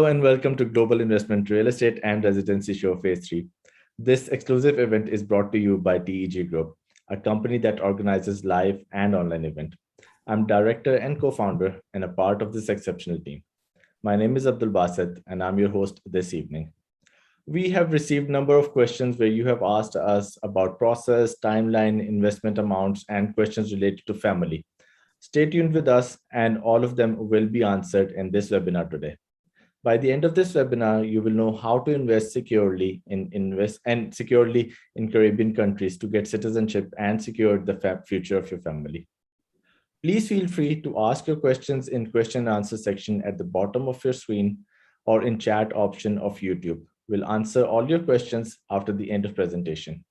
Hello and welcome to Global Investment Real Estate and Residency Show Phase 3. This exclusive event is brought to you by TEG Group, a company that organizes live and online events. I'm director and co-founder and a part of this exceptional team. My name is Abdul Basit and I'm your host this evening. We have received a number of questions where you have asked us about process, timeline, investment amounts, and questions related to family. Stay tuned with us and all of them will be answered in this webinar today. By the end of this webinar, you will know how to invest securely in Caribbean countries to get citizenship and secure the future of your family. Please feel free to ask your questions in question and answer section at the bottom of your screen or in chat option of YouTube. We'll answer all your questions after the end of presentation.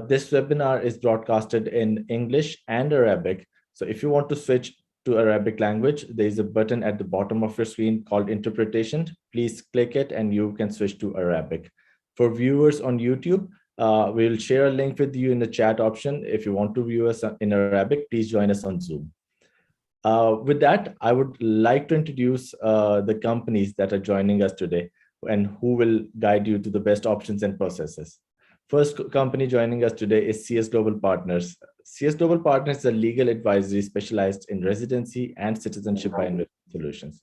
This webinar is broadcasted in English and Arabic. So if you want to switch to Arabic language, there is a button at the bottom of your screen called interpretation. Please click it and you can switch to Arabic. For viewers on YouTube, we'll share a link with you in the chat option. If you want to view us in Arabic, please join us on Zoom. With that, I would like to introduce the companies that are joining us today and who will guide you to the best options and processes. First company joining us today is CS Global Partners. CS Global Partners is a legal advisory specialized in residency and citizenship by investment solutions.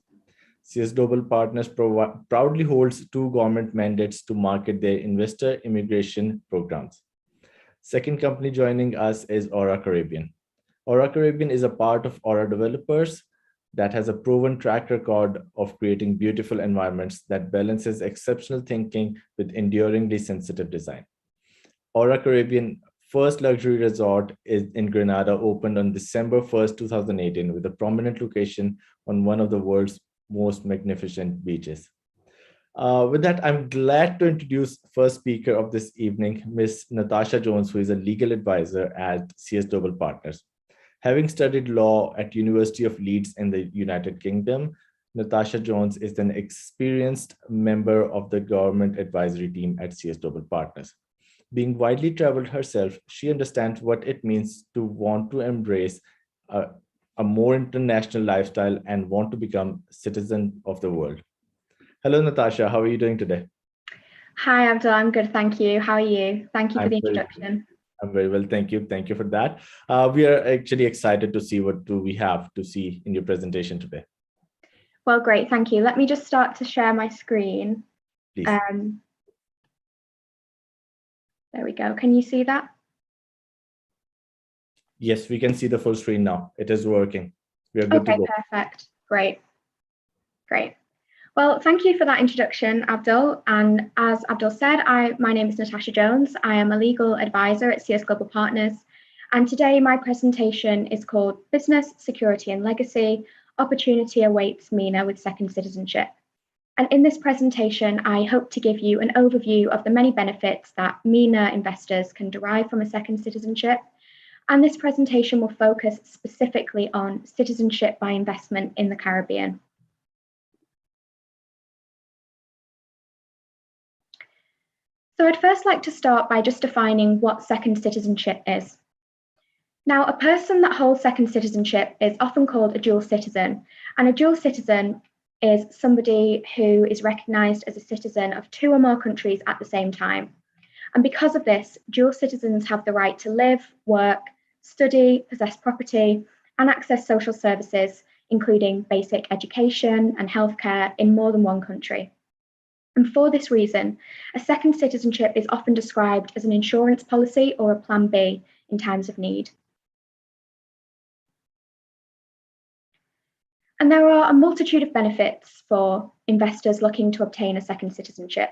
CS Global Partners proudly holds 2 government mandates to market their investor immigration programs. Second company joining us is Aura Caribbean. Aura Caribbean is a part of Aura Developers that has a proven track record of creating beautiful environments that balances exceptional thinking with enduringly sensitive design. Aura Caribbean first luxury resort is in Grenada opened on December 1st, 2018 with a prominent location on one of the world's most magnificent beaches. With that, I'm glad to introduce first speaker of this evening, Ms. Natasha Jones, who is a legal advisor at CS Global Partners. Having studied law at University of Leeds in the United Kingdom, Natasha Jones is an experienced member of the government advisory team at CS Global Partners. Being widely traveled herself, she understands what it means to want to embrace a more international lifestyle and want to become a citizen of the world. Hello, Natasha. How are you doing today? Hi, Abdul. I'm good. Thank you. How are you? Thank you for the introduction. I'm very well. Thank you. Thank you for that. We are actually excited to see what do we have to see in your presentation today. Well, great. Thank you. Let me just start to share my screen. Please. There we go. Can you see that? Yes, we can see the full screen now. It is working. We are good to go. Perfect. Great. Great. Well, thank you for that introduction, Abdul. And as Abdul said, my name is Natasha Jones. I am a legal advisor at CS Global Partners. And today my presentation is called Business, Security and Legacy, Opportunity Awaits MENA with Second Citizenship. And in this presentation, I hope to give you an overview of the many benefits that MENA investors can derive from a second citizenship. And this presentation will focus specifically on citizenship by investment in the Caribbean. So I'd first like to start by just defining what second citizenship is. Now, a person that holds second citizenship is often called a dual citizen, and a dual citizen is somebody who is recognised as a citizen of 2 or more countries at the same time. And because of this, dual citizens have the right to live, work, study, possess property, and access social services, including basic education and healthcare in more than one country. And for this reason, a second citizenship is often described as an insurance policy or a plan B in times of need. And there are a multitude of benefits for investors looking to obtain a second citizenship.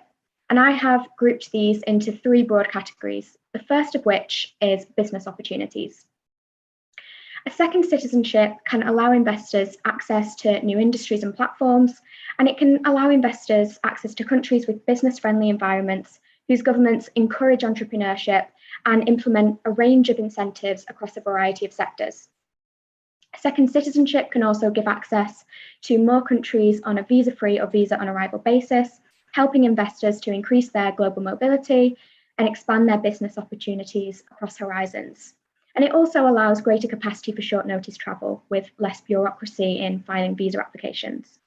And I have grouped these into 3 broad categories, the first of which is business opportunities. A second citizenship can allow investors access to new industries and platforms, and it can allow investors access to countries with business-friendly environments whose governments encourage entrepreneurship and implement a range of incentives across a variety of sectors. Second citizenship can also give access to more countries on a visa-free or visa-on-arrival basis, helping investors to increase their global mobility and expand their business opportunities across horizons. And it also allows greater capacity for short notice travel with less bureaucracy in filing visa applications.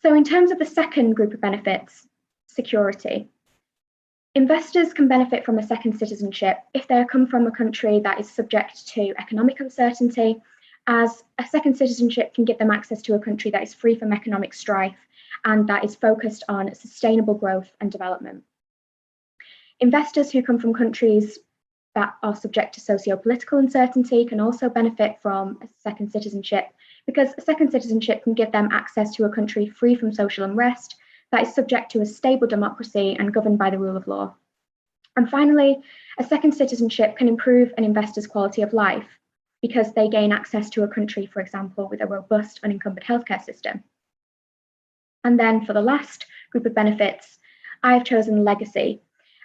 So in terms of the second group of benefits, security. Investors can benefit from a second citizenship if they come from a country that is subject to economic uncertainty, as a second citizenship can give them access to a country that is free from economic strife and that is focused on sustainable growth and development. Investors who come from countries that are subject to socio-political uncertainty can also benefit from a second citizenship, because a second citizenship can give them access to a country free from social unrest that is subject to a stable democracy and governed by the rule of law. And finally, a second citizenship can improve an investor's quality of life because they gain access to a country, for example, with a robust unencumbered healthcare system. And then for the last group of benefits, I've chosen legacy.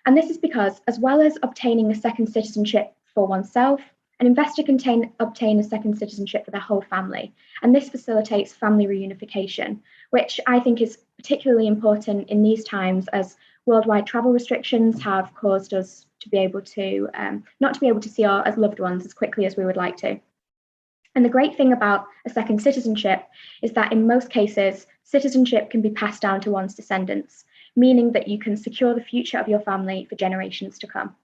And this is because, as well as obtaining a second citizenship for oneself, an investor can obtain a second citizenship for their whole family. And this facilitates family reunification, which I think is particularly important in these times, as worldwide travel restrictions have caused us to be able to not to be able to see our loved ones as quickly as we would like to. And the great thing about a second citizenship is that in most cases, citizenship can be passed down to one's descendants, meaning that you can secure the future of your family for generations to come.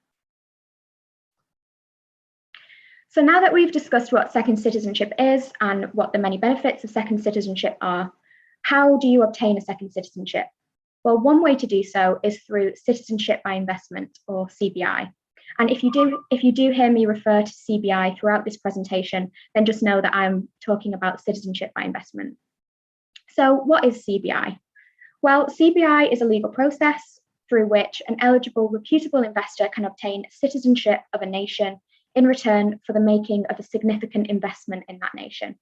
So now that we've discussed what second citizenship is and what the many benefits of second citizenship are, how do you obtain a second citizenship? Well, one way to do so is through citizenship by investment, or CBI. And if you do hear me refer to CBI throughout this presentation, then just know that I'm talking about citizenship by investment. So what is CBI? Well, CBI is a legal process through which an eligible, reputable investor can obtain citizenship of a nation in return for the making of a significant investment in that nation.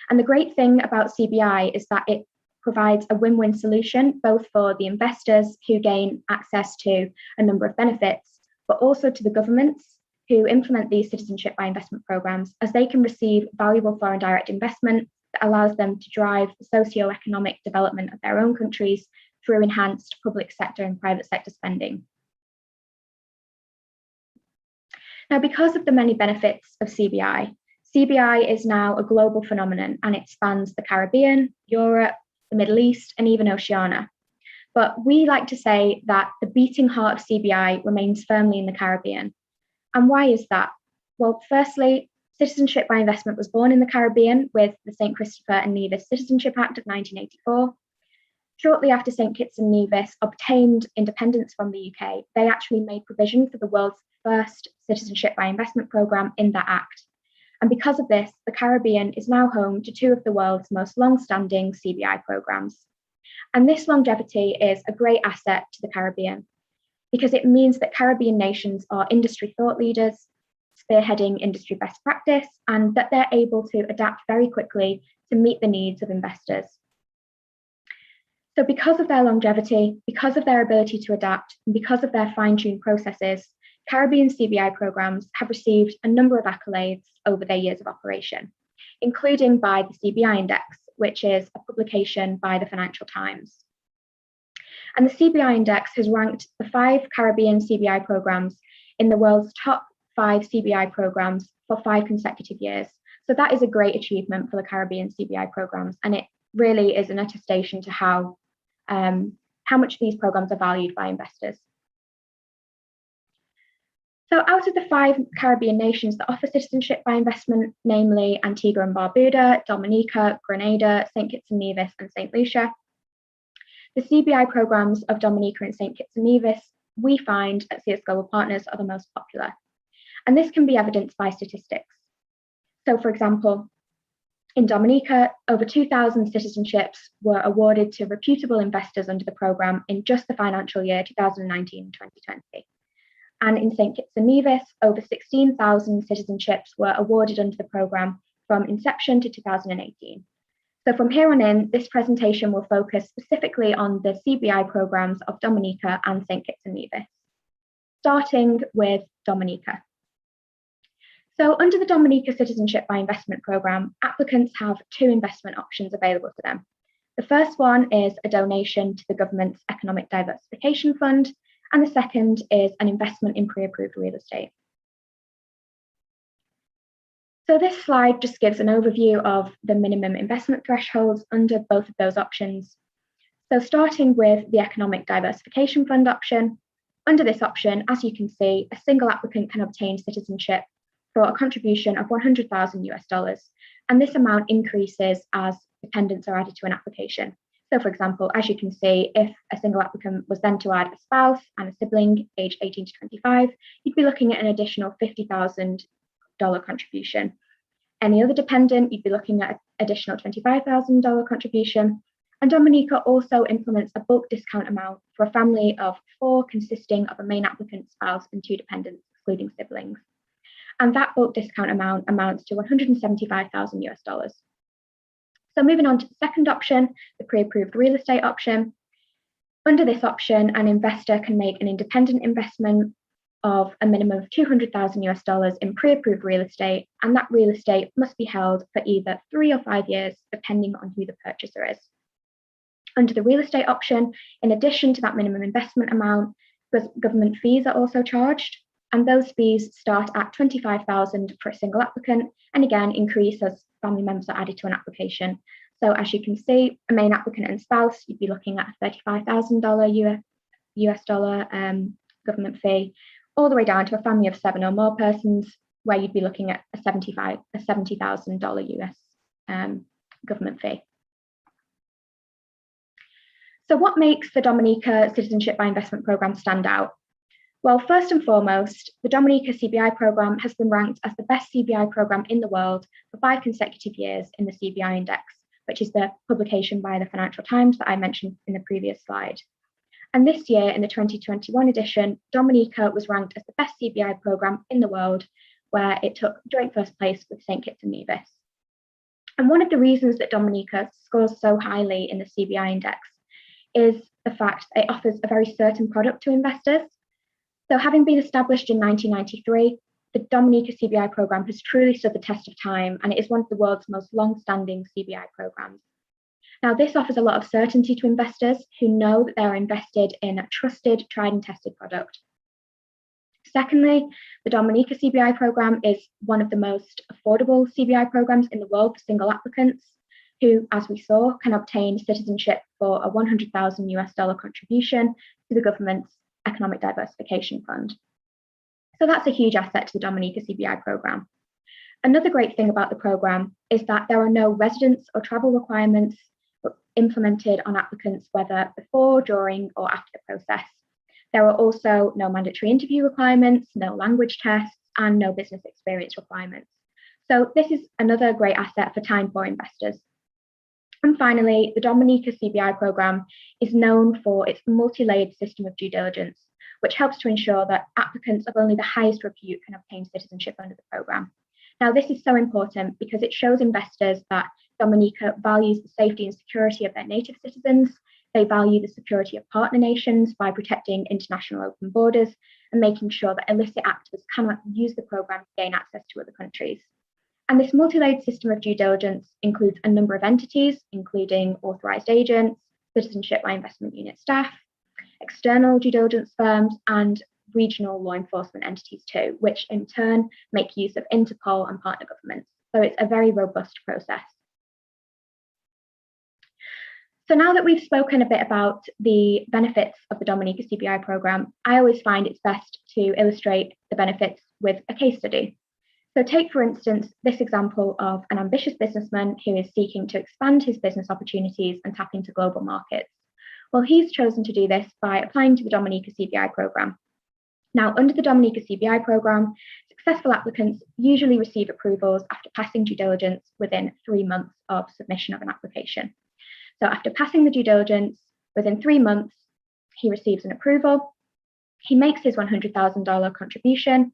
And the great thing about CBI is that it provides a win-win solution, both for the investors who gain access to a number of benefits, but also to the governments who implement these citizenship by investment programs, as they can receive valuable foreign direct investment that allows them to drive the socio-economic development of their own countries through enhanced public sector and private sector spending. Now, because of the many benefits of CBI, CBI is now a global phenomenon, and it spans the Caribbean, Europe, the Middle East, and even Oceania. But we like to say that the beating heart of CBI remains firmly in the Caribbean. And why is that? Well, firstly, citizenship by investment was born in the Caribbean with the St. Christopher and Nevis Citizenship Act of 1984. Shortly after St. Kitts and Nevis obtained independence from the UK, they actually made provision for the world's first citizenship by investment programme in that act. And because of this, the Caribbean is now home to two of the world's most long-standing CBI programmes. And this longevity is a great asset to the Caribbean, because it means that Caribbean nations are industry thought leaders, spearheading industry best practice, and that they're able to adapt very quickly to meet the needs of investors. So because of their longevity, because of their ability to adapt, and because of their fine-tuned processes, Caribbean CBI programs have received a number of accolades over their years of operation, including by the CBI Index, which is a publication by the Financial Times. And the CBI Index has ranked the 5 Caribbean CBI programs in the world's top 5 CBI programs for 5 consecutive years. So that is a great achievement for the Caribbean CBI programs, and it really is an attestation to how much these programs are valued by investors. So out of the 5 Caribbean nations that offer citizenship by investment, namely Antigua and Barbuda, Dominica, Grenada, St. Kitts and Nevis, and St. Lucia, the CBI programs of Dominica and St. Kitts and Nevis, we find at CS Global Partners, are the most popular. And this can be evidenced by statistics. So for example, in Dominica, over 2,000 citizenships were awarded to reputable investors under the program in just the financial year 2019-2020. And in St. Kitts and Nevis, over 16,000 citizenships were awarded under the programme from inception to 2018. So from here on in, this presentation will focus specifically on the CBI programmes of Dominica and St. Kitts and Nevis, starting with Dominica. So under the Dominica Citizenship by Investment Programme, applicants have 2 investment options available to them. The first one is a donation to the government's Economic Diversification Fund, and the second is an investment in pre-approved real estate. So this slide just gives an overview of the minimum investment thresholds under both of those options. So starting with the Economic Diversification Fund option, under this option, as you can see, a single applicant can obtain citizenship for a contribution of $100,000, and this amount increases as dependents are added to an application. So for example, as you can see, if a single applicant was then to add a spouse and a sibling aged 18 to 25, you'd be looking at an additional $50,000 contribution. Any other dependent, you'd be looking at an additional $25,000 contribution. And Dominica also implements a bulk discount amount for a family of 4 consisting of a main applicant, spouse, and 2 dependents, excluding siblings. And that bulk discount amount amounts to $175,000. So moving on to the second option, the pre-approved real estate option. Under this option, an investor can make an independent investment of a minimum of $200,000 in pre-approved real estate, and that real estate must be held for either 3 or 5 years, depending on who the purchaser is. Under the real estate option, in addition to that minimum investment amount, government fees are also charged, and those fees start at $25,000 for a single applicant, and again increase as family members are added to an application. So as you can see, a main applicant and spouse, you'd be looking at a $35,000 US dollar government fee, all the way down to a family of 7 or more persons, where you'd be looking at a $70,000 US government fee. So what makes the Dominica Citizenship by Investment Programme stand out? Well, first and foremost, the Dominica CBI programme has been ranked as the best CBI programme in the world for 5 consecutive years in the CBI Index, which is the publication by the Financial Times that I mentioned in the previous slide. And this year, in the 2021 edition, Dominica was ranked as the best CBI programme in the world, where it took joint first place with St. Kitts Nevis. And one of the reasons that Dominica scores so highly in the CBI Index is the fact that it offers a very certain product to investors. So having been established in 1993, the Dominica CBI programme has truly stood the test of time, and it is one of the world's most long-standing CBI programmes. Now, this offers a lot of certainty to investors who know that they're invested in a trusted, tried and tested product. Secondly, the Dominica CBI programme is one of the most affordable CBI programmes in the world for single applicants, who, as we saw, can obtain citizenship for a $100,000 contribution to the government's Economic Diversification Fund. So that's a huge asset to the Dominica CBI programme. Another great thing about the programme is that there are no residence or travel requirements implemented on applicants, whether before, during, or after the process. There are also no mandatory interview requirements, no language tests, and no business experience requirements. So this is another great asset for time-poor investors. And finally, the Dominica CBI programme is known for its multi-layered system of due diligence, which helps to ensure that applicants of only the highest repute can obtain citizenship under the programme. Now, this is so important because it shows investors that Dominica values the safety and security of their native citizens. They value the security of partner nations by protecting international open borders and making sure that illicit actors cannot use the programme to gain access to other countries. And this multi-layered system of due diligence includes a number of entities, including authorised agents, citizenship by investment unit staff, external due diligence firms, and regional law enforcement entities too, which in turn make use of Interpol and partner governments. So it's a very robust process. So now that we've spoken a bit about the benefits of the Dominica CBI programme, I always find it's best to illustrate the benefits with a case study. So take, for instance, this example of an ambitious businessman who is seeking to expand his business opportunities and tap into global markets. Well, he's chosen to do this by applying to the Dominica CBI programme. Now, under the Dominica CBI programme, successful applicants usually receive approvals after passing due diligence within 3 months of submission of an application. So after passing the due diligence, within 3 months, he receives an approval. He makes his $100,000 contribution.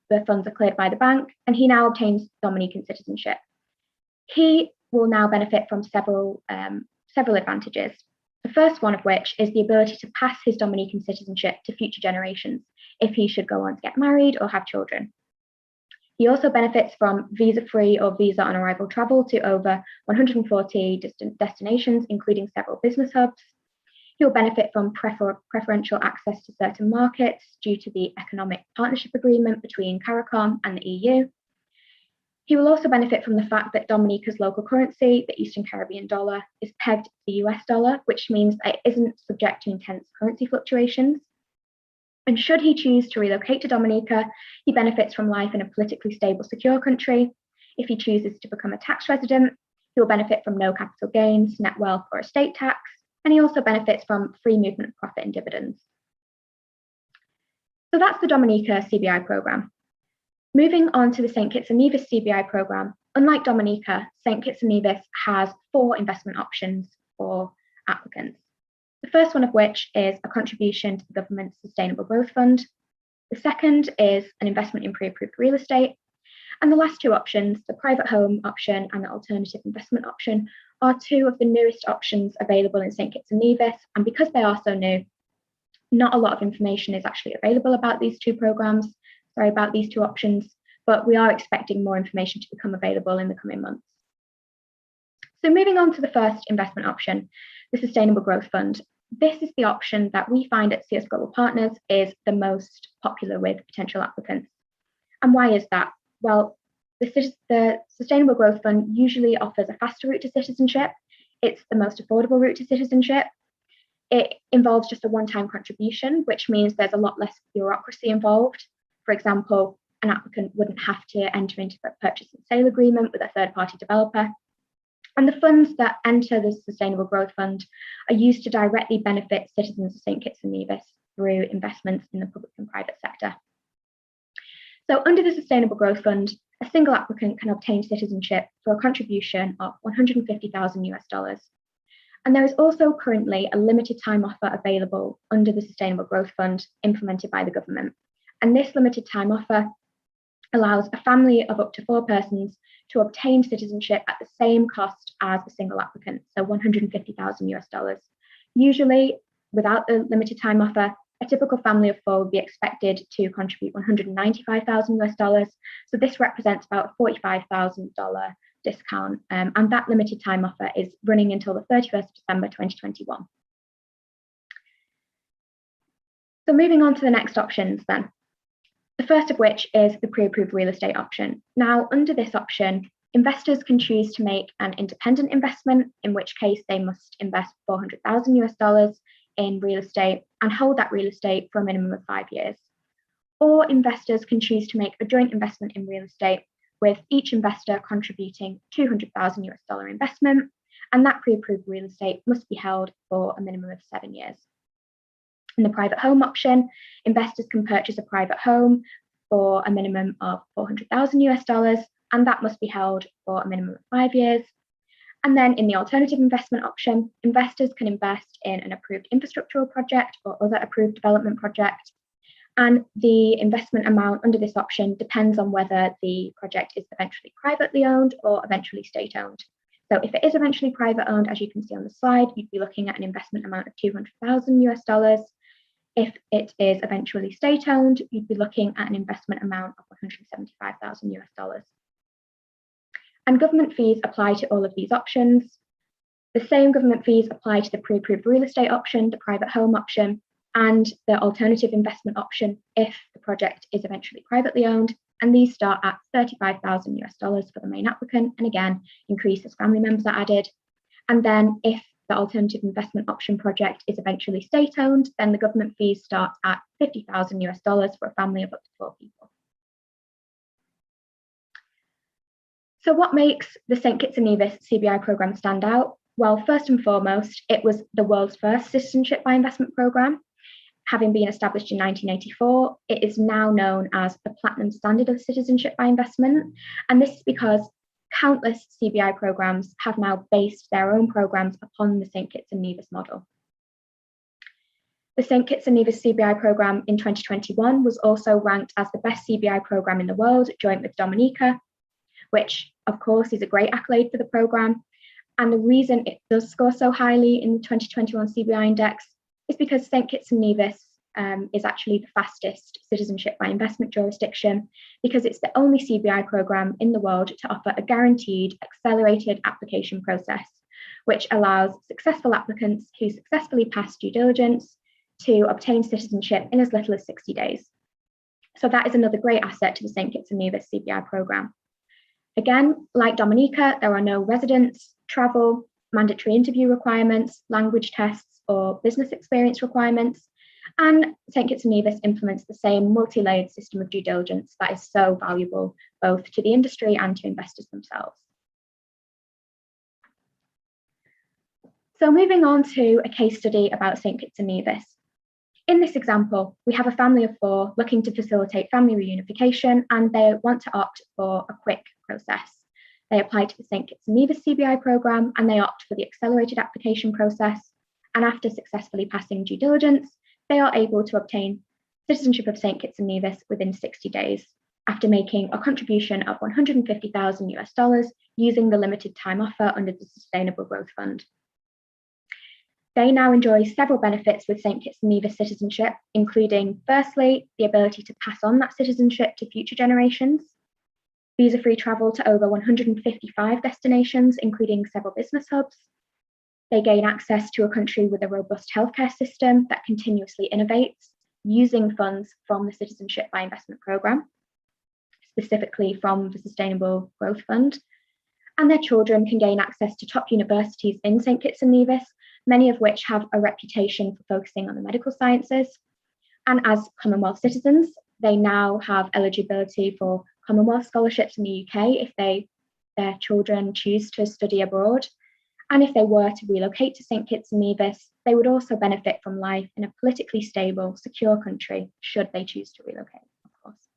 The funds are cleared by the bank, and he now obtains Dominican citizenship. He will now benefit from several advantages. The first one of which is the ability to pass his Dominican citizenship to future generations if he should go on to get married or have children. He also benefits from visa-free or visa-on-arrival travel to over 140 destinations, including several business hubs. He'll benefit from preferential access to certain markets due to the Economic Partnership Agreement between CARICOM and the EU. He will also benefit from the fact that Dominica's local currency, the Eastern Caribbean dollar, is pegged to the US dollar, which means that it isn't subject to intense currency fluctuations. And should he choose to relocate to Dominica, he benefits from life in a politically stable, secure country. If he chooses to become a tax resident, he will benefit from no capital gains, net wealth, or estate tax, and he also benefits from free movement of profit and dividends. So that's the Dominica CBI programme. Moving on to the St. Kitts and Nevis CBI programme, unlike Dominica, St. Kitts and Nevis has 4 investment options for applicants. The first one of which is a contribution to the government's Sustainable Growth Fund. The second is an investment in pre-approved real estate. And the last 2 options, the private home option and the alternative investment option, are 2 of the newest options available in St. Kitts and Nevis. And because they are so new, not a lot of information is actually available about these 2 programs, about these 2 options, but we are expecting more information to become available in the coming months. So moving on to the first investment option, the Sustainable Growth Fund. This is the option that we find at CS Global Partners is the most popular with potential applicants. And why is that? Well, the Sustainable Growth Fund usually offers a faster route to citizenship. It's the most affordable route to citizenship. It involves just a one-time contribution, which means there's a lot less bureaucracy involved. For example, an applicant wouldn't have to enter into a purchase and sale agreement with a third-party developer. And the funds that enter the Sustainable Growth Fund are used to directly benefit citizens of St. Kitts and Nevis through investments in the public and private sector. So under the Sustainable Growth Fund, a single applicant can obtain citizenship for a contribution of $150,000. And there is also currently a limited time offer available under the Sustainable Growth Fund implemented by the government. And this limited time offer allows a family of up to 4 persons to obtain citizenship at the same cost as a single applicant, so $150,000. Usually, without the limited time offer, a typical family of 4 would be expected to contribute $195,000. So this represents about a $45,000 discount, and that limited time offer is running until the 31st of December 2021. So moving on to the next options then. The first of which is the pre-approved real estate option. Now, under this option, investors can choose to make an independent investment, in which case they must invest $400,000 in real estate and hold that real estate for a minimum of 5 years. Or investors can choose to make a joint investment in real estate, with each investor contributing $200,000 investment, and that pre-approved real estate must be held for a minimum of 7 years. In the private home option, investors can purchase a private home for a minimum of $400,000, and that must be held for a minimum of 5 years. And then in the alternative investment option, investors can invest in an approved infrastructural project or other approved development project. And the investment amount under this option depends on whether the project is eventually privately owned or eventually state owned. So if it is eventually private owned, as you can see on the slide, you'd be looking at an investment amount of $200,000. If it is eventually state-owned, you'd be looking at an investment amount of $175,000. And government fees apply to all of these options. The same government fees apply to the pre-approved real estate option, the private home option, and the alternative investment option if the project is eventually privately owned. And these start at $35,000 for the main applicant, and again, increase as family members are added. And then if the alternative investment option project is eventually state-owned, then the government fees start at $50,000 for a family of up to 4 people. So what makes the St. Kitts and Nevis CBI programme stand out? Well, first and foremost, it was the world's first citizenship by investment programme. Having been established in 1984, it is now known as the platinum standard of citizenship by investment. And this is because countless CBI programs have now based their own programs upon the St. Kitts and Nevis model. The St. Kitts and Nevis CBI program in 2021 was also ranked as the best CBI program in the world, joint with Dominica, which of course is a great accolade for the program. And the reason it does score so highly in the 2021 CBI index is because St. Kitts and Nevis is actually the fastest citizenship by investment jurisdiction, because it's the only CBI program in the world to offer a guaranteed accelerated application process, which allows successful applicants who successfully pass due diligence to obtain citizenship in as little as 60 days. So that is another great asset to the St. Kitts and Nevis CBI program. Again, like Dominica, there are no residence, travel, mandatory interview requirements, language tests, or business experience requirements. And St. Kitts Nevis implements the same multi-layered system of due diligence that is so valuable both to the industry and to investors themselves. So moving on to a case study about St. Kitts Nevis. In this example, we have a family of 4 looking to facilitate family reunification, and they want to opt for a quick process. They apply to the St. Kitts Nevis CBI programme and they opt for the accelerated application process. And after successfully passing due diligence, they are able to obtain citizenship of St. Kitts Nevis within 60 days, after making a contribution of $150,000 using the limited time offer under the Sustainable Growth Fund. They now enjoy several benefits with St. Kitts Nevis citizenship, including, firstly, the ability to pass on that citizenship to future generations, visa-free travel to over 155 destinations, including several business hubs. They gain access to a country with a robust healthcare system that continuously innovates, using funds from the Citizenship by Investment programme, specifically from the Sustainable Growth Fund. And their children can gain access to top universities in St. Kitts and Nevis, many of which have a reputation for focusing on the medical sciences. And as Commonwealth citizens, they now have eligibility for Commonwealth scholarships in the UK if their children choose to study abroad. And if they were to relocate to St. Kitts and Nevis, they would also benefit from life in a politically stable, secure country, should they choose to relocate, of course.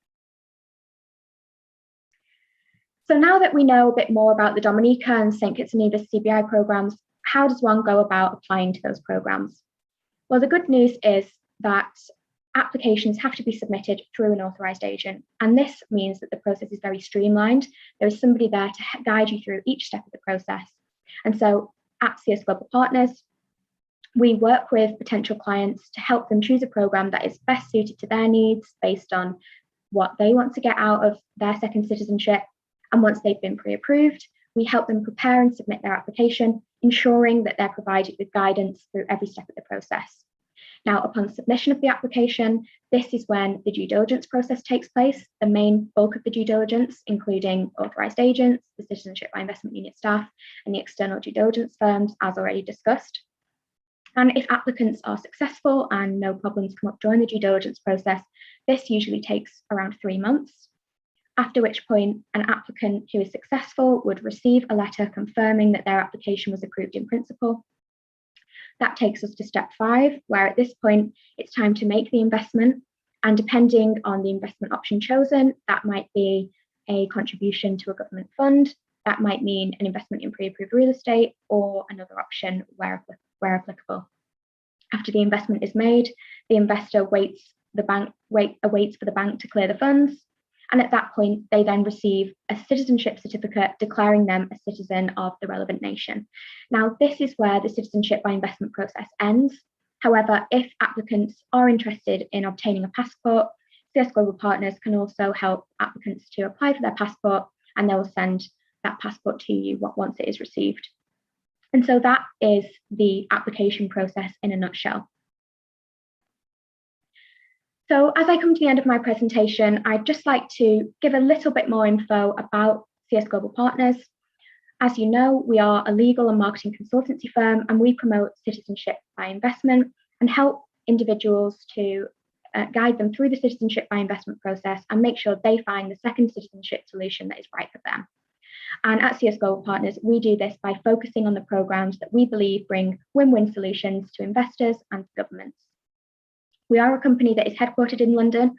So now that we know a bit more about the Dominica and St. Kitts and Nevis CBI programmes, how does one go about applying to those programmes? Well, the good news is that applications have to be submitted through an authorised agent, and this means that the process is very streamlined. There is somebody there to guide you through each step of the process. And so at CS Global Partners, we work with potential clients to help them choose a programme that is best suited to their needs based on what they want to get out of their second citizenship. And once they've been pre-approved, we help them prepare and submit their application, ensuring that they're provided with guidance through every step of the process. Now, upon submission of the application, this is when the due diligence process takes place, the main bulk of the due diligence, including authorised agents, the Citizenship by Investment Unit staff, and the external due diligence firms, as already discussed. And if applicants are successful and no problems come up during the due diligence process, this usually takes around 3 months, after which point an applicant who is successful would receive a letter confirming that their application was approved in principle. That takes us to step 5, where at this point, it's time to make the investment. And depending on the investment option chosen, that might be a contribution to a government fund, that might mean an investment in pre-approved real estate, or another option where applicable. After the investment is made, the investor awaits for the bank to clear the funds. And at that point, they then receive a citizenship certificate declaring them a citizen of the relevant nation. Now, this is where the citizenship by investment process ends. However, if applicants are interested in obtaining a passport, CS Global Partners can also help applicants to apply for their passport, and they will send that passport to you once it is received. And so that is the application process in a nutshell. So as I come to the end of my presentation, I'd just like to give a little bit more info about CS Global Partners. As you know, we are a legal and marketing consultancy firm, and we promote citizenship by investment and help individuals to guide them through the citizenship by investment process and make sure they find the second citizenship solution that is right for them. And at CS Global Partners, we do this by focusing on the programs that we believe bring win-win solutions to investors and governments. We are a company that is headquartered in London.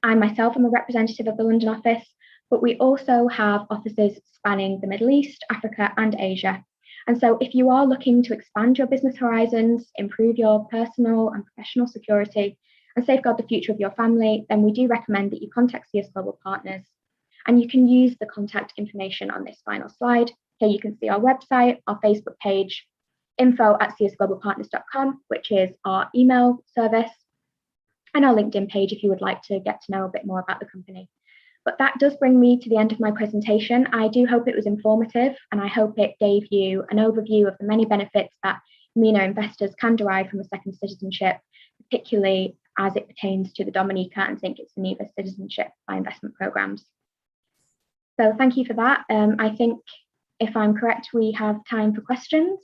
I myself am a representative of the London office, but we also have offices spanning the Middle East, Africa, and Asia. And so if you are looking to expand your business horizons, improve your personal and professional security, and safeguard the future of your family, then we do recommend that you contact CS Global Partners. And you can use the contact information on this final slide. Here you can see our website, our Facebook page, info@csglobalpartners.com, which is our email service, and our LinkedIn page if you would like to get to know a bit more about the company. But that does bring me to the end of my presentation. I do hope it was informative, and I hope it gave you an overview of the many benefits that MENA investors can derive from a second citizenship, particularly as it pertains to the Dominica and St. Kitts and Nevis citizenship by investment programs. So thank you for that. I think if I'm correct, we have time for questions.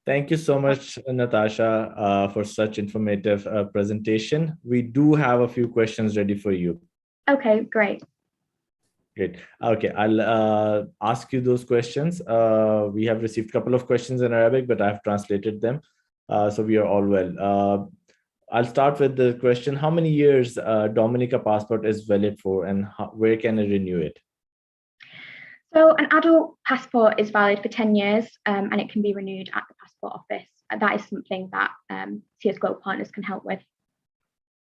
Thank you so much, Natasha, for such informative presentation. We do have a few questions ready for you. Okay, great. Great. Okay, I'll ask you those questions. We have received a couple of questions in Arabic, but I've translated them. So we are all well. I'll start with the question. How many years Dominica passport is valid for, and where can I renew it? So an adult passport is valid for 10 years and it can be renewed at the passport office. That is something that CS Global Partners can help with.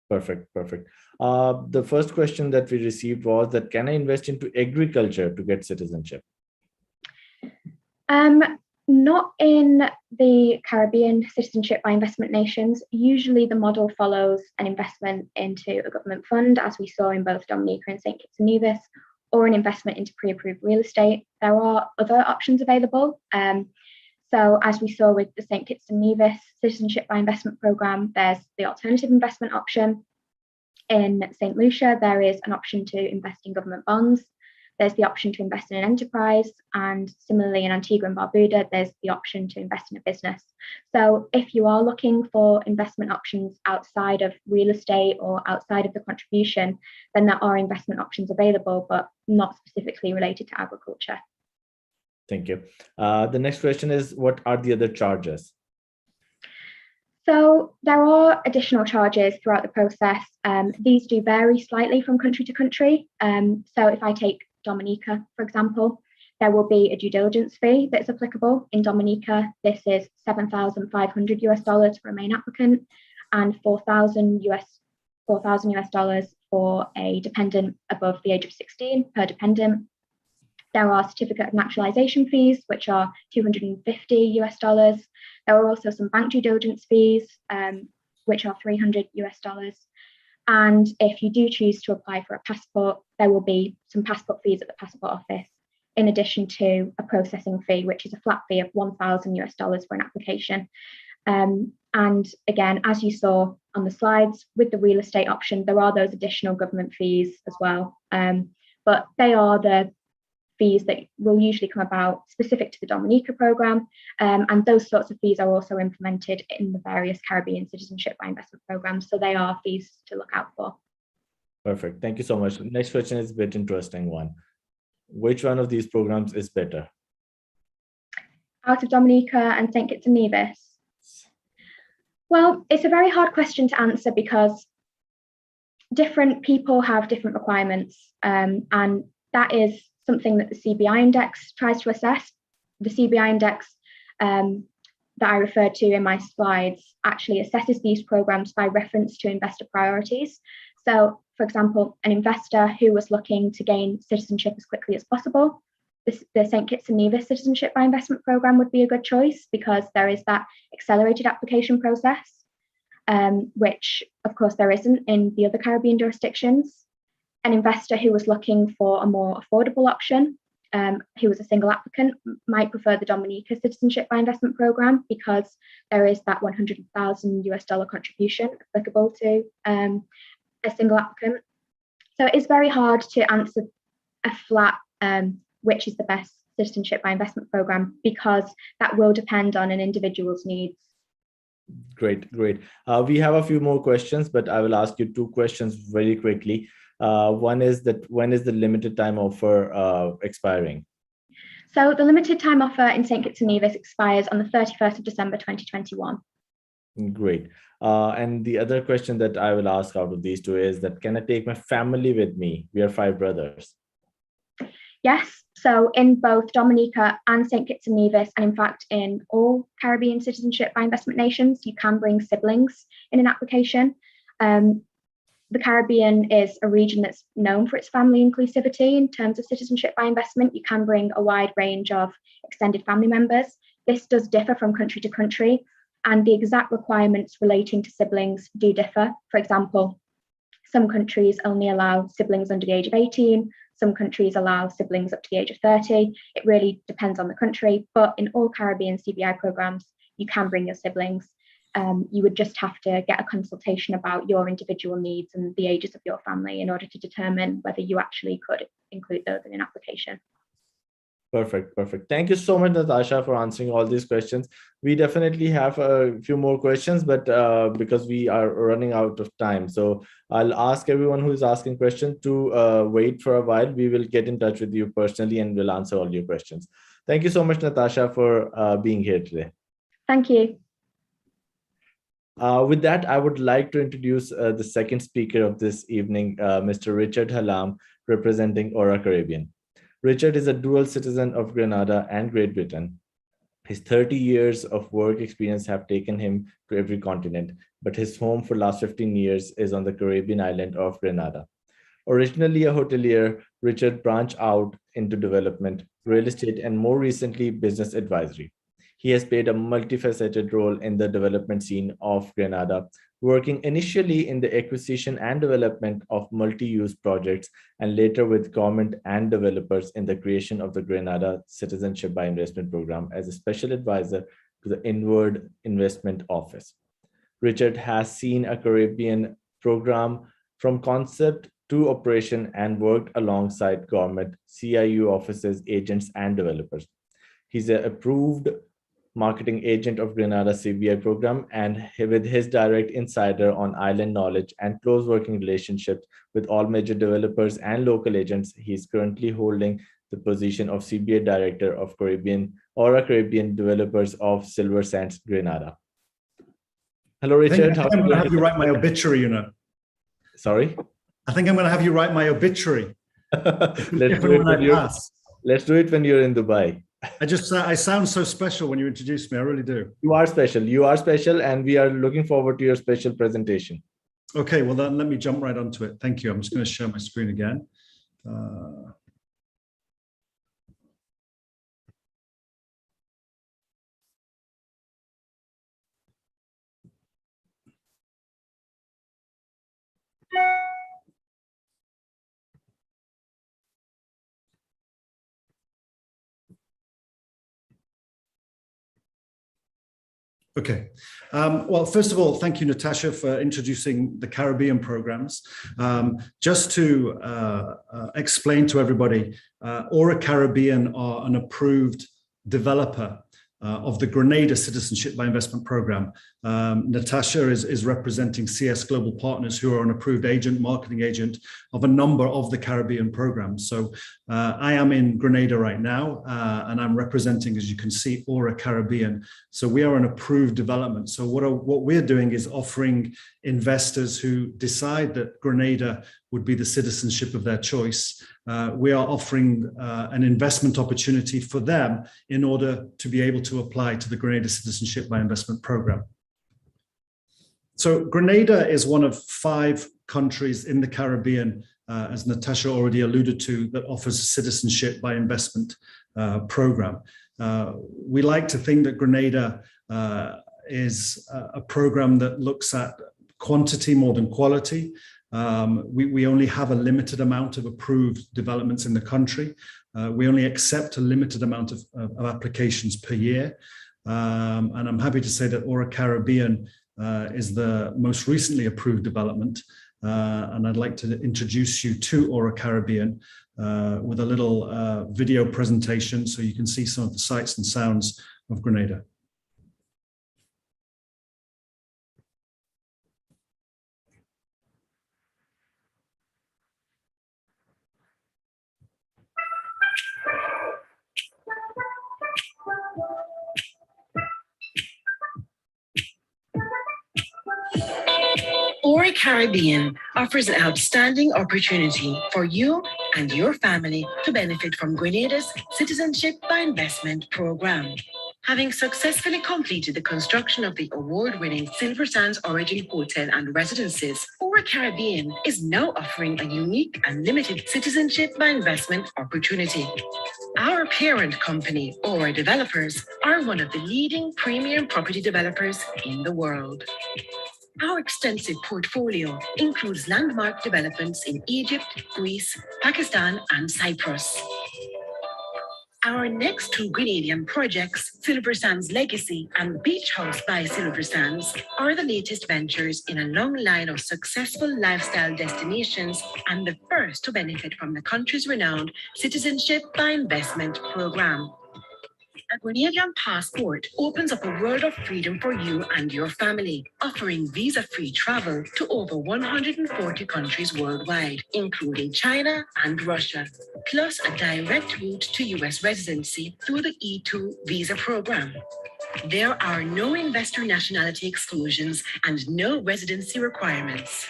Perfect, perfect. The first question that we received was that, can I invest into agriculture to get citizenship? Not in the Caribbean citizenship by investment nations. Usually the model follows an investment into a government fund, as we saw in both Dominica and St. Kitts Nevis, or an investment into pre-approved real estate. There are other options available. So as we saw with the St. Kitts Nevis Citizenship by Investment Programme, there's the alternative investment option. In St. Lucia, there is an option to invest in government bonds. There's the option to invest in an enterprise. And similarly, in Antigua and Barbuda, there's the option to invest in a business. So if you are looking for investment options outside of real estate or outside of the contribution, then there are investment options available, but not specifically related to agriculture. Thank you. The next question is, what are the other charges? So there are additional charges throughout the process. These do vary slightly from country to country. So if I take Dominica, for example, there will be a due diligence fee that's applicable. In Dominica, this is $7,500 for a main applicant and $4,000 for a dependent above the age of 16 per dependent. There are certificate of naturalization fees, which are $250. There are also some bank due diligence fees, which are $300. And if you do choose to apply for a passport, there will be some passport fees at the passport office, in addition to a processing fee, which is a flat fee of $1,000 for an application. And again, as you saw on the slides, with the real estate option, there are those additional government fees as well. But they are the fees that will usually come about specific to the Dominica program. And those sorts of fees are also implemented in the various Caribbean citizenship by investment programs. So they are fees to look out for. Perfect. Thank you so much. Next question is a bit interesting one. Which one of these programs is better? Out of Dominica and St. Kitts Nevis? Well, it's a very hard question to answer because different people have different requirements. And that is something that the CBI index tries to assess. The CBI index that I referred to in my slides actually assesses these programs by reference to investor priorities. So, for example, an investor who was looking to gain citizenship as quickly as possible, the St. Kitts Nevis Citizenship by Investment Programme would be a good choice because there is that accelerated application process, which of course there isn't in the other Caribbean jurisdictions. An investor who was looking for a more affordable option, who was a single applicant, might prefer the Dominica Citizenship by Investment Programme because there is that $100,000 contribution applicable to a single applicant. So it's very hard to answer a flat which is the best citizenship by investment programme because that will depend on an individual's needs. Great, great. We have a few more questions, but I will ask you two questions very quickly. One is that when is the limited time offer expiring? So the limited time offer in St. Kitts Nevis expires on the 31st of December 2021. Great. And the other question that I will ask out of these two is that, can I take my family with me? We are 5 brothers. Yes. So in both Dominica and St. Kitts Nevis, and in fact in all Caribbean citizenship by investment nations, you can bring siblings in an application. The Caribbean is a region that's known for its family inclusivity in terms of citizenship by investment. You can bring a wide range of extended family members. This does differ from country to country, and the exact requirements relating to siblings do differ. For example, some countries only allow siblings under the age of 18. Some countries allow siblings up to the age of 30. It really depends on the country, but in all Caribbean CBI programs, you can bring your siblings. you would just have to get a consultation about your individual needs and the ages of your family in order to determine whether you actually could include those in an application. Perfect. Thank you so much, Natasha, for answering all these questions. We definitely have a few more questions, but because we are running out of time, so I'll ask everyone who is asking questions to wait for a while. We will get in touch with you personally and we'll answer all your questions. Thank you so much, Natasha, for being here today. Thank you. With that, I would like to introduce the second speaker of this evening, Mr. Richard Hallam, representing Aura Caribbean. Richard is a dual citizen of Grenada and Great Britain. His 30 years of work experience have taken him to every continent, but his home for the last 15 years is on the Caribbean island of Grenada. Originally a hotelier, Richard branched out into development, real estate, and more recently, business advisory. He has played a multifaceted role in the development scene of Grenada, working initially in the acquisition and development of multi-use projects, and later with government and developers in the creation of the Grenada Citizenship by Investment program as a special advisor to the Inward Investment Office. Richard has seen a Caribbean program from concept to operation and worked alongside government, CIU offices, agents, and developers. He's an approved marketing agent of Grenada CBI program, and with his direct insider on island knowledge and close working relationships with all major developers and local agents, he is currently holding the position of CBI Director of Aura Caribbean Developers of Silver Sands, Grenada. Hello, Richard. I'm going to have you write my obituary, you know. Sorry? I think I'm going to have you write my obituary. Let's do it when you're in Dubai. I sound so special when you introduce me. I really do. You are special, and we are looking forward to your special presentation. Okay, well then let me jump right onto it. Thank you. I'm just going to share my screen again. Okay. Well, first of all, thank you, Natasha, for introducing the Caribbean programs. Just to explain to everybody, Aura Caribbean are an approved developer of the Grenada Citizenship by Investment program. Natasha is representing CS Global Partners, who are an approved marketing agent of a number of the Caribbean programs. So I am in Grenada right now, and I'm representing, as you can see, Aura Caribbean. So we are an approved development. So what we're doing is offering investors who decide that Grenada would be the citizenship of their choice. We are offering an investment opportunity for them in order to be able to apply to the Grenada Citizenship by Investment program. So Grenada is one of 5 countries in the Caribbean, as Natasha already alluded to, that offers a citizenship by investment program. We like to think that Grenada is a program that looks at quantity more than quality. We only have a limited amount of approved developments in the country. We only accept a limited amount of applications per year. And I'm happy to say that Aura Caribbean is the most recently approved development. And I'd like to introduce you to Aura Caribbean with a little video presentation so you can see some of the sights and sounds of Grenada. Aura Caribbean offers an outstanding opportunity for you and your family to benefit from Grenada's Citizenship by Investment program. Having successfully completed the construction of the award-winning Silver Sands Origin Hotel and Residences, Aura Caribbean is now offering a unique and limited Citizenship by Investment opportunity. Our parent company, Aura Developers, are one of the leading premium property developers in the world. Our extensive portfolio includes landmark developments in Egypt, Greece, Pakistan, and Cyprus. Our next two Grenadian projects, Silver Sands Legacy and Beach House by Silver Sands, are the latest ventures in a long line of successful lifestyle destinations and the first to benefit from the country's renowned Citizenship by Investment program. A Grenadian passport opens up a world of freedom for you and your family, offering visa-free travel to over 140 countries worldwide, including China and Russia, plus a direct route to U.S. residency through the E2 visa program. There are no investor nationality exclusions and no residency requirements.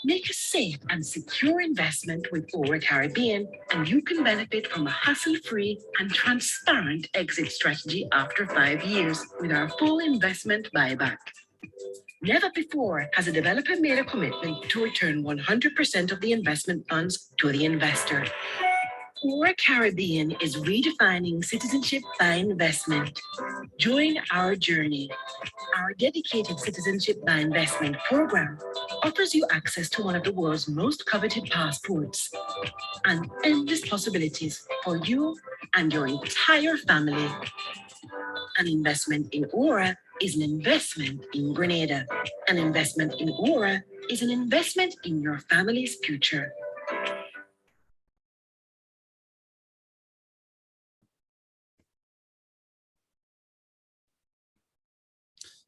Make a safe and secure investment with Aura Caribbean, and you can benefit from a hassle-free and transparent exit strategy after 5 years with our full investment buyback. Never before has a developer made a commitment to return 100% of the investment funds to the investor. Aura Caribbean is redefining citizenship by investment. Join our journey. Our dedicated Citizenship by Investment program offers you access to one of the world's most coveted passports and endless possibilities for you and your entire family. An investment in Aura is an investment in Grenada. An investment in Aura is an investment in your family's future.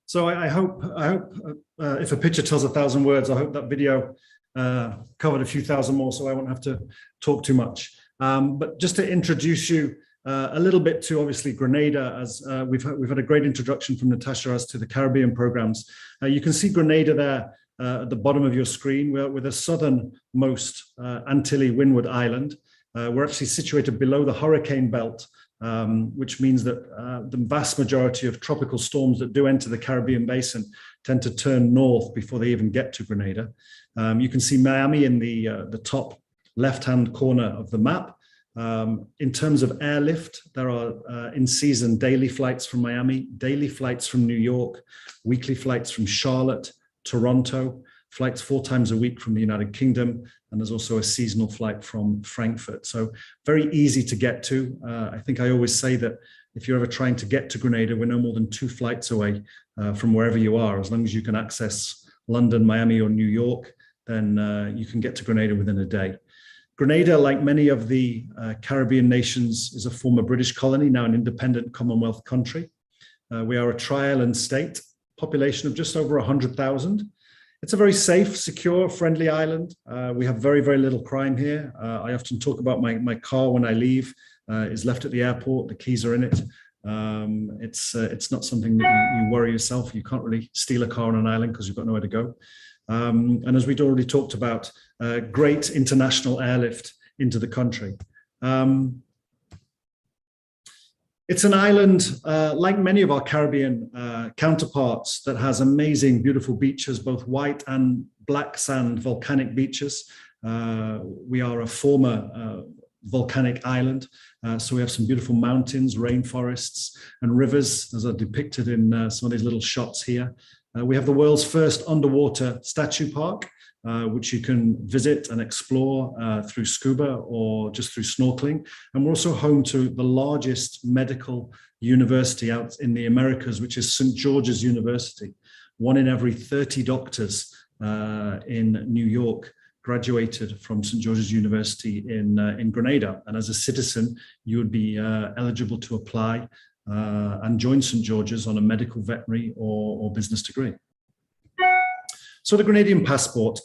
So I hope if a picture tells 1,000 words, I hope that video covered a few thousand more, so I won't have to talk too much. But just to introduce you a little bit to obviously Grenada, as we've had a great introduction from Natasha as to the Caribbean programs. You can see Grenada there at the bottom of your screen. We're the southernmost Antilles Windward Island. We're actually situated below the hurricane belt, which means that the vast majority of tropical storms that do enter the Caribbean basin tend to turn north before they even get to Grenada. You can see Miami in the top left-hand corner of the map. In terms of airlift, there are in-season daily flights from Miami, daily flights from New York, weekly flights from Charlotte, Toronto, flights 4 times a week from the United Kingdom, and there's also a seasonal flight from Frankfurt. So very easy to get to. I think I always say that if you're ever trying to get to Grenada, we're no more than 2 flights away from wherever you are. As long as you can access London, Miami, or New York, then you can get to Grenada within a day. Grenada, like many of the Caribbean nations, is a former British colony, now an independent Commonwealth country. We are a tri-island state, population of just over 100,000. It's a very safe, secure, friendly island. We have very, very little crime here. I often talk about my car when I leave is left at the airport. The keys are in it. It's not something that you worry yourself. You can't really steal a car on an island because you've got nowhere to go. And as we'd already talked about, great international airlift into the country. It's an island, like many of our Caribbean counterparts, that has amazing, beautiful beaches, both white and black sand volcanic beaches. We are a former volcanic island, so we have some beautiful mountains, rainforests, and rivers, as are depicted in some of these little shots here. We have the world's first underwater statue park, which you can visit and explore through scuba or just through snorkeling. And we're also home to the largest medical university out in the Americas, which is St. George's University. 1 in every 30 doctors in New York graduated from St. George's University in Grenada. And as a citizen, you would be eligible to apply and join St. George's on a medical, veterinary, or business degree. So the Grenadian passport,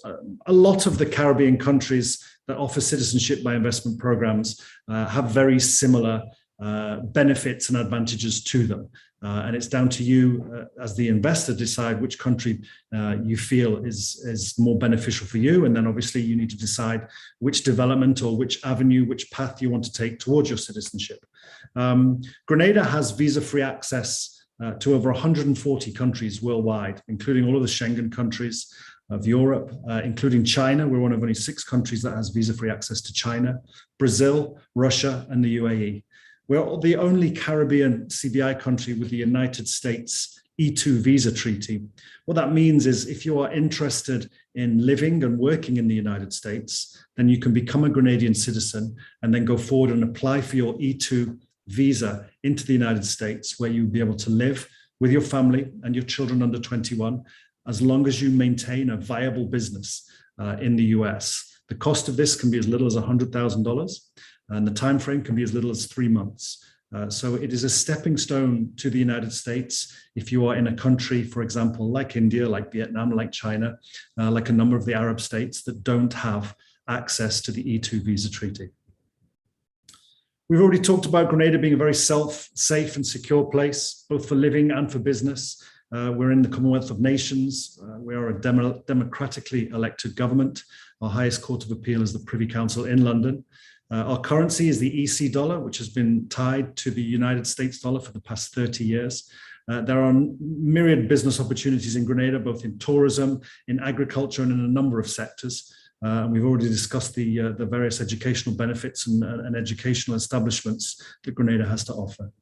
a lot of the Caribbean countries that offer citizenship by investment programs have very similar benefits and advantages to them. And it's down to you as the investor decide which country you feel is more beneficial for you. And then obviously you need to decide which development or which avenue, which path you want to take towards your citizenship. Grenada has visa-free access to over 140 countries worldwide, including all of the Schengen countries of Europe, including China. We're one of only 6 countries that has visa-free access to China, Brazil, Russia, and the UAE. We're the only Caribbean CBI country with the United States E2 visa treaty. What that means is if you are interested in living and working in the United States, then you can become a Grenadian citizen and then go forward and apply for your E2 visa into the United States, where you'll be able to live with your family and your children under 21, as long as you maintain a viable business in the US. The cost of this can be as little as $100,000, and the time frame can be as little as 3 months. So it is a stepping stone to the United States if you are in a country, for example, like India, like Vietnam, like China, like a number of the Arab states that don't have access to the E2 visa treaty. We've already talked about Grenada being a very safe and secure place, both for living and for business. We're in the Commonwealth of Nations. We are a democratically elected government. Our highest court of appeal is the Privy Council in London. Our currency is the EC dollar, which has been tied to the United States dollar for the past 30 years. There are myriad business opportunities in Grenada, both in tourism, in agriculture, and in a number of sectors. We've already discussed the various educational benefits and educational establishments that Grenada has to offer.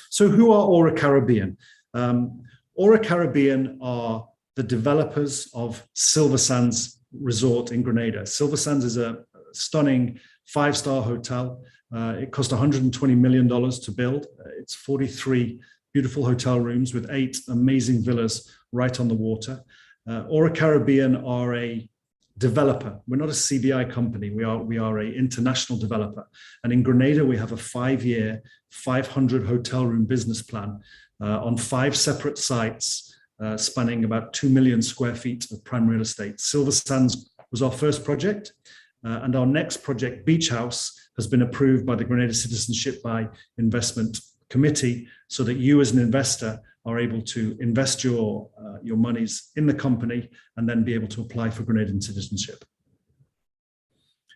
So who are Aura Caribbean? Aura Caribbean are the developers of Silver Sands Resort in Grenada. Silver Sands is a stunning 5-star hotel. It cost $120 million to build. It's 43 beautiful hotel rooms with 8 amazing villas right on the water. Aura Caribbean are a developer. We're not a CBI company. We are an international developer. And in Grenada, we have a 5-year, 500 hotel room business plan on 5 separate sites, spanning about 2 million square feet of prime real estate. Silver Sands was our first project. And our next project, Beach House, has been approved by the Grenada Citizenship by Investment Committee, so that you as an investor are able to invest your monies in the company and then be able to apply for Grenadian citizenship.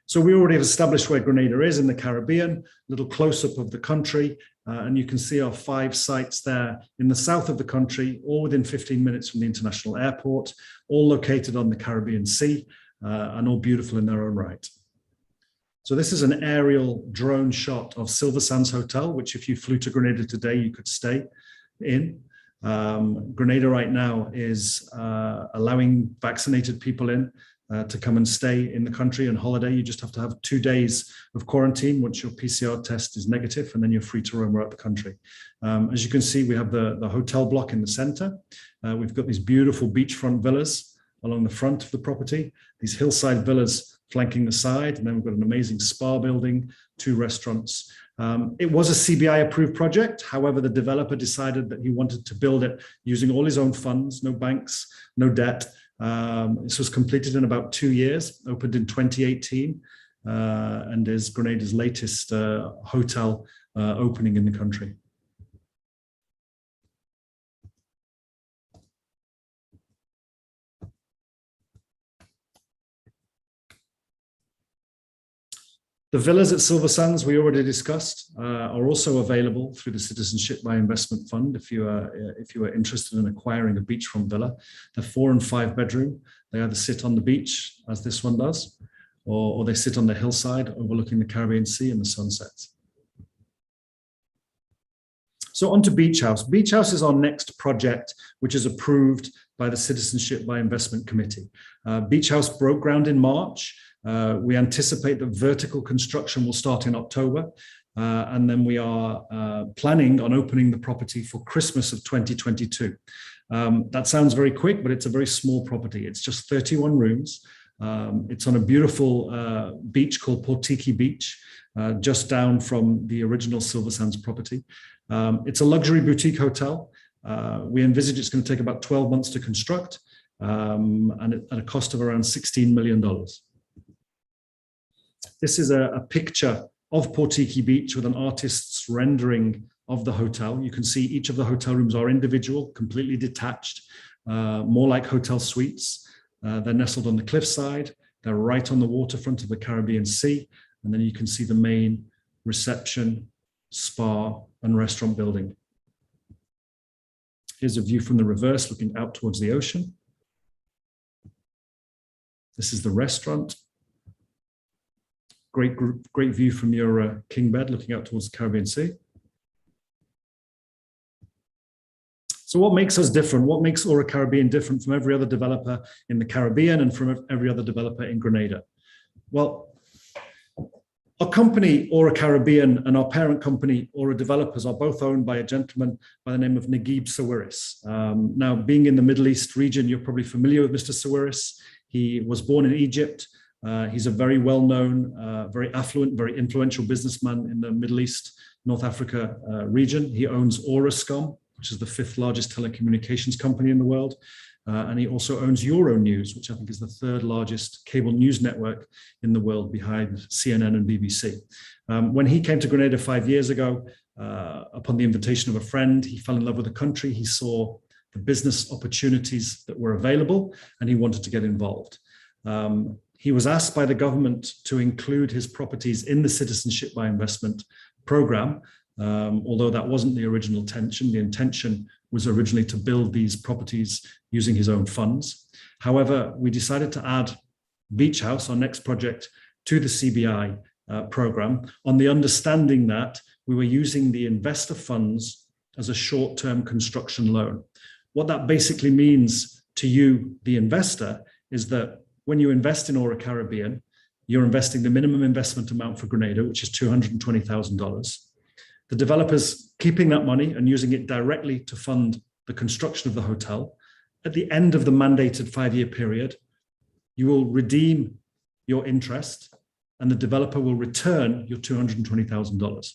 So we already have established where Grenada is in the Caribbean, a little close-up of the country, and you can see our 5 sites there in the south of the country, all within 15 minutes from the international airport, all located on the Caribbean Sea, and all beautiful in their own right. So this is an aerial drone shot of Silver Sands Hotel, which if you flew to Grenada today, you could stay in. Grenada right now is allowing vaccinated people in to come and stay in the country on holiday. You just have to have 2 days of quarantine once your PCR test is negative, and then you're free to roam around the country. As you can see, we have the hotel block in the center. We've got these beautiful beachfront villas along the front of the property, these hillside villas flanking the side, and then we've got an amazing spa building, 2 restaurants. It was a CBI approved project. However, the developer decided that he wanted to build it using all his own funds, no banks, no debt. This was completed in about 2 years, opened in 2018, and is Grenada's latest hotel opening in the country. The villas at Silver Sands, we already discussed, are also available through the Citizenship by Investment Fund if you are interested in acquiring a beachfront villa. They're 4 and 5 bedroom. They either sit on the beach, as this one does, or they sit on the hillside overlooking the Caribbean Sea and the sunsets. So on to Beach House. Beach House is our next project, which is approved by the Citizenship by Investment Committee. Beach House broke ground in March. We anticipate that vertical construction will start in October, and then we are planning on opening the property for Christmas of 2022. That sounds very quick, but it's a very small property. It's just 31 rooms. It's on a beautiful beach called Portiki Beach, just down from the original Silver Sands property. It's a luxury boutique hotel. We envisage it's going to take about 12 months to construct, and at a cost of around $16 million. This is a picture of Portiki Beach with an artist's rendering of the hotel. You can see each of the hotel rooms are individual, completely detached, more like hotel suites. They're nestled on the cliffside. They're right on the waterfront of the Caribbean Sea. And then you can see the main reception, spa, and restaurant building. Here's a view from the reverse looking out towards the ocean. This is the restaurant. Great view from your king bed looking out towards the Caribbean Sea. So what makes us different? What makes Aura Caribbean different from every other developer in the Caribbean and from every other developer in Grenada? Well, Our company, Aura Caribbean, and our parent company, Aura Developers, are both owned by a gentleman by the name of Naguib Sawiris. Now, being in the Middle East region, you're probably familiar with Mr. Sawiris. He was born in Egypt. He's a very well-known, very affluent, very influential businessman in the Middle East, North Africa region. He owns Aurascom, which is the 5th largest telecommunications company in the world. And he also owns Euronews, which I think is the 3rd largest cable news network in the world behind CNN and BBC. When he came to Grenada 5 years ago, upon the invitation of a friend, he fell in love with the country. He saw the business opportunities that were available, and he wanted to get involved. He was asked by the government to include his properties in the Citizenship by Investment program, although that wasn't the original intention. The intention was originally to build these properties using his own funds. However, we decided to add Beach House, our next project, to the CBI program on the understanding that we were using the investor funds as a short-term construction loan. What that basically means to you, the investor, is that when you invest in Aura Caribbean, you're investing the minimum investment amount for Grenada, which is $220,000. The developer's keeping that money and using it directly to fund the construction of the hotel. At the end of the mandated 5-year period, you will redeem your interest and the developer will return your $220,000.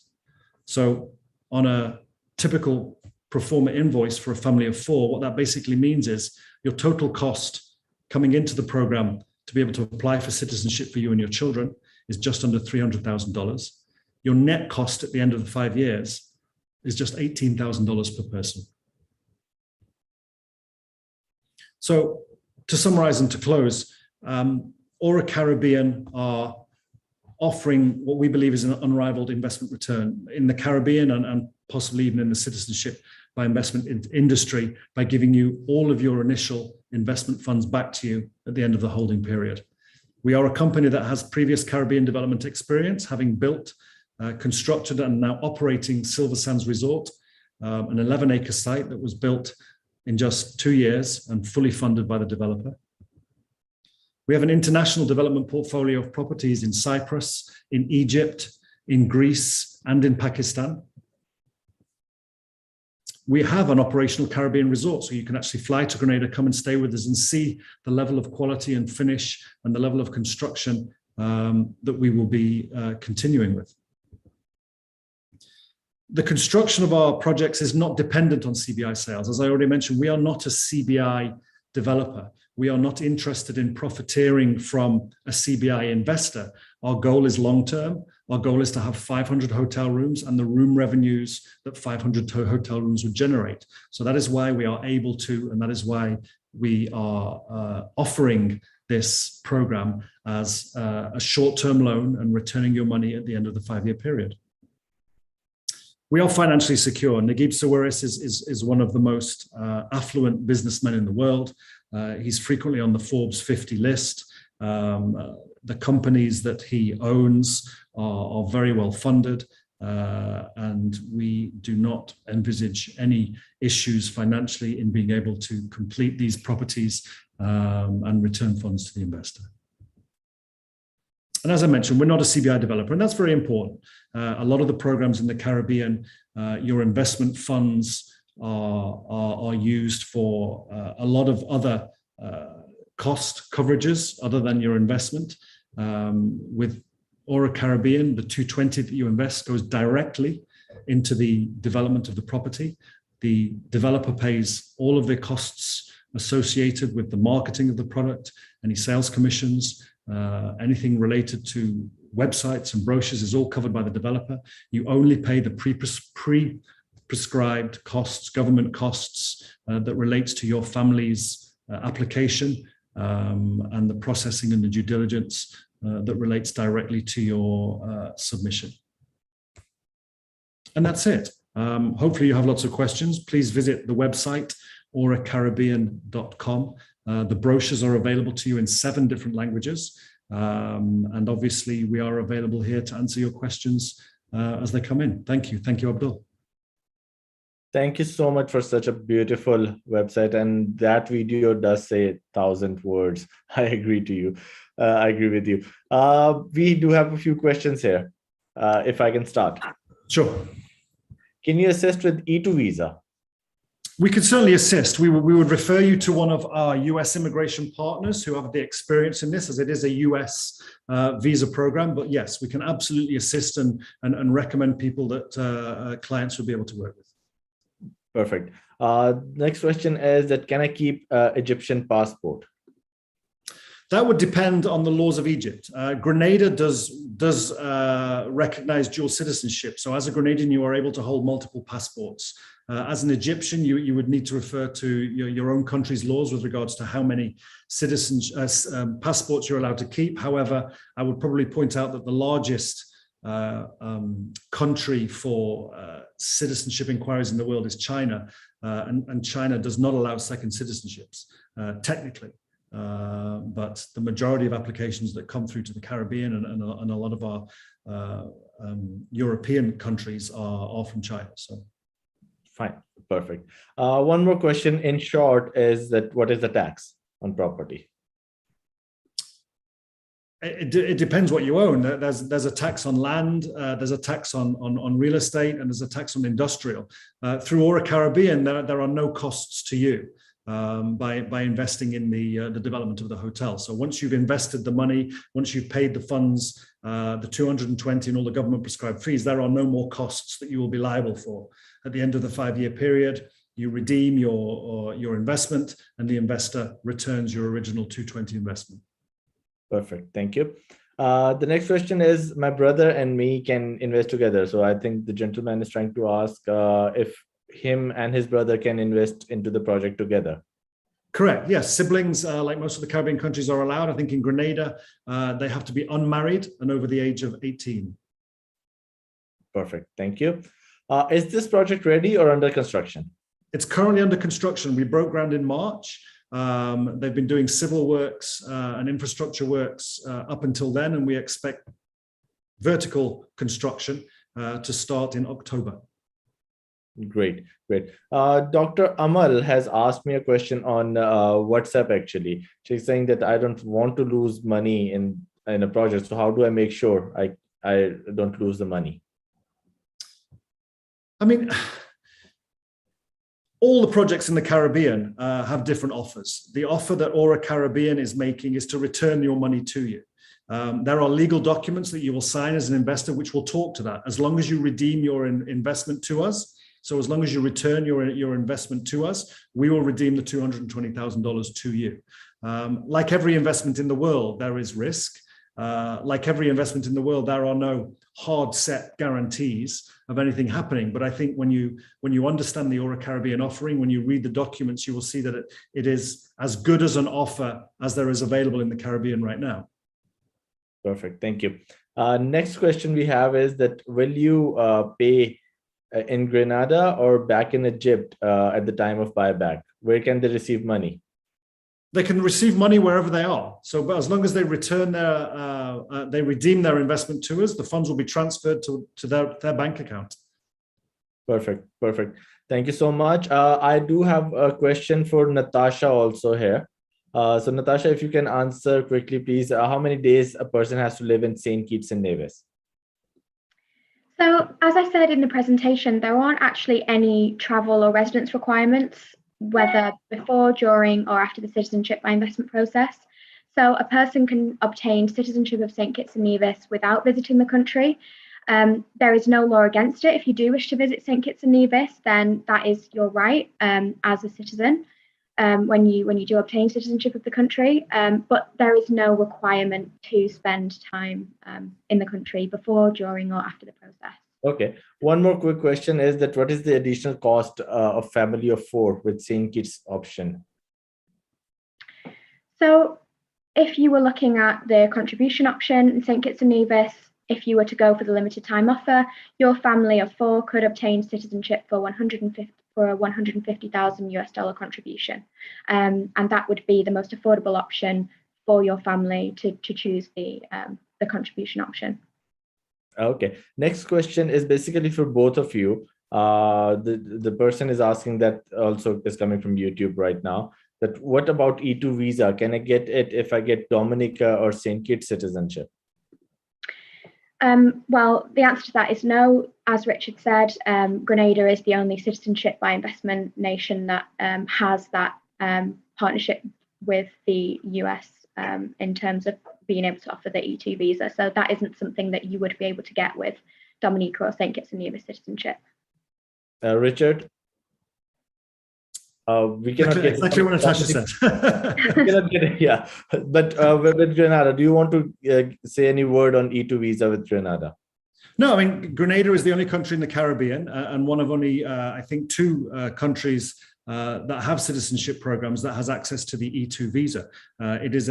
So on a typical pro forma invoice for a family of 4, what that basically means is your total cost coming into the program to be able to apply for citizenship for you and your children is just under $300,000. Your net cost at the end of the 5 years is just $18,000 per person. So to summarize and to close, Aura Caribbean are offering what we believe is an unrivaled investment return in the Caribbean and possibly even in the citizenship by investment industry by giving you all of your initial investment funds back to you at the end of the holding period. We are a company that has previous Caribbean development experience, having built, constructed and now operating Silver Sands Resort, an 11-acre site that was built in just 2 years and fully funded by the developer. We have an international development portfolio of properties in Cyprus, in Egypt, in Greece, and in Pakistan. We have an operational Caribbean resort, so you can actually fly to Grenada, come and stay with us and see the level of quality and finish and the level of construction that we will be continuing with. The construction of our projects is not dependent on CBI sales. As I already mentioned, we are not a CBI developer. We are not interested in profiteering from a CBI investor. Our goal is long-term. Our goal is to have 500 hotel rooms and the room revenues that 500 hotel rooms would generate. So that is why we are able to, and that is why we are offering this program as a short-term loan and returning your money at the end of the 5-year period. We are financially secure. Naguib Sawiris is one of the most affluent businessmen in the world. He's frequently on the Forbes 50 list. The companies that he owns are very well funded, and we do not envisage any issues financially in being able to complete these properties and return funds to the investor. And as I mentioned, we're not a CBI developer, and that's very important. A lot of the programs in the Caribbean, your investment funds are used for a lot of other cost coverages other than your investment. With Aura Caribbean, the $220 that you invest goes directly into the development of the property. The developer pays all of the costs associated with the marketing of the product, any sales commissions, anything related to websites and brochures is all covered by the developer. You only pay the pre-prescribed costs, government costs that relates to your family's application and the processing and the due diligence that relates directly to your submission. And that's it. Hopefully you have lots of questions. Please visit the website, auracaribbean.com. The brochures are available to you in 7 different languages. And obviously we are available here to answer your questions as they come in. Thank you. Thank you, Abdul. Thank you so much for such a beautiful website. And that video does say 1,000 words. I agree to you. I agree with you. We do have a few questions here. If I can start. Sure. Can you assist with E2 visa? We could certainly assist. We would refer you to one of our US immigration partners who have the experience in this, as it is a US visa program. But yes, we can absolutely assist and recommend people that clients would be able to work with. Perfect. Next question is that can I keep Egyptian passport? That would depend on the laws of Egypt. Grenada does recognize dual citizenship. So as a Grenadian, you are able to hold multiple passports. As an Egyptian, you would need to refer to your own country's laws with regards to how many passports you're allowed to keep. However, I would probably point out that the largest country for citizenship inquiries in the world is China, and China does not allow second citizenships, technically. But the majority of applications that come through to the Caribbean and a lot of our European countries are from China. So, fine, perfect. One more question in short is that what is the tax on property? It depends what you own. There's a tax on land, there's a tax on real estate, and there's a tax on industrial. Through Aura Caribbean, there are no costs to you by investing in the development of the hotel. So once you've invested the money, once you've paid the funds, the 220 and all the government prescribed fees, there are no more costs that you will be liable for. At the end of the 5-year period, you redeem your investment, and the investor returns your original 220 investment. Perfect. Thank you. The next question is, my brother and me can invest together. So I think the gentleman is trying to ask if him and his brother can invest into the project together. Correct. Yes. Siblings, like most of the Caribbean countries, are allowed. I think in Grenada, they have to be unmarried and over the age of 18. Perfect. Thank you. Is this project ready or under construction? It's currently under construction. We broke ground in March. They've been doing civil works and infrastructure works up until then, and we expect vertical construction to start in October. Great. Dr. Amal has asked me a question on WhatsApp, actually. She's saying that I don't want to lose money in a project. So how do I make sure I don't lose the money? I mean, all the projects in the Caribbean have different offers. The offer that Aura Caribbean is making is to return your money to you. There are legal documents that you will sign as an investor, which will talk to that. As long as you redeem your investment to us, so as long as you return your investment to us, we will redeem the $220,000 to you. Like every investment in the world, there is risk. Like every investment in the world, there are no hard set guarantees of anything happening. But I think when you understand the Aura Caribbean offering, when you read the documents, you will see that it is as good as an offer as there is available in the Caribbean right now. Perfect. Thank you. Next question we have is that will you pay in Grenada or back in Egypt at the time of buyback? Where can they receive money? They can receive money wherever they are. So as long as they return they redeem their investment to us, the funds will be transferred to their bank account. Perfect. Thank you so much. I do have a question for Natasha also here. So Natasha, if you can answer quickly, please, how many days a person has to live in St. Kitts and Nevis? So as I said in the presentation, there aren't actually any travel or residence requirements, whether before, during, or after the citizenship by investment process. So a person can obtain citizenship of St. Kitts and Nevis without visiting the country. There is no law against it. If you do wish to visit St. Kitts and Nevis, then that is your right as a citizen when you do obtain citizenship of the country. But there is no requirement to spend time in the country before, during, or after the process. Okay. One more quick question is that what is the additional cost of family of 4 with St. Kitts option? So if you were looking at the contribution option in St. Kitts and Nevis, if you were to go for the limited time offer, your family of 4 could obtain citizenship for a $150,000 US contribution. And that would be the most affordable option for your family to choose the contribution option. Okay. Next question is basically for both of you. The person is asking that also is coming from YouTube right now. That what about E2 visa? Can I get it if I get Dominica or St. Kitts citizenship? Well, the answer to that is no. As Richard said, Grenada is the only citizenship by investment nation that has that partnership with the US in terms of being able to offer the E2 visa. So that isn't something that you would be able to get with Dominica or St. Kitts Nevis citizenship. Richard? We cannot get exactly what Natasha said. We cannot get it, yeah. But with Grenada, do you want to say any word on E2 visa with Grenada? No, I mean, Grenada is the only country in the Caribbean and one of only, I think, two countries that have citizenship programs that has access to the E2 visa. It is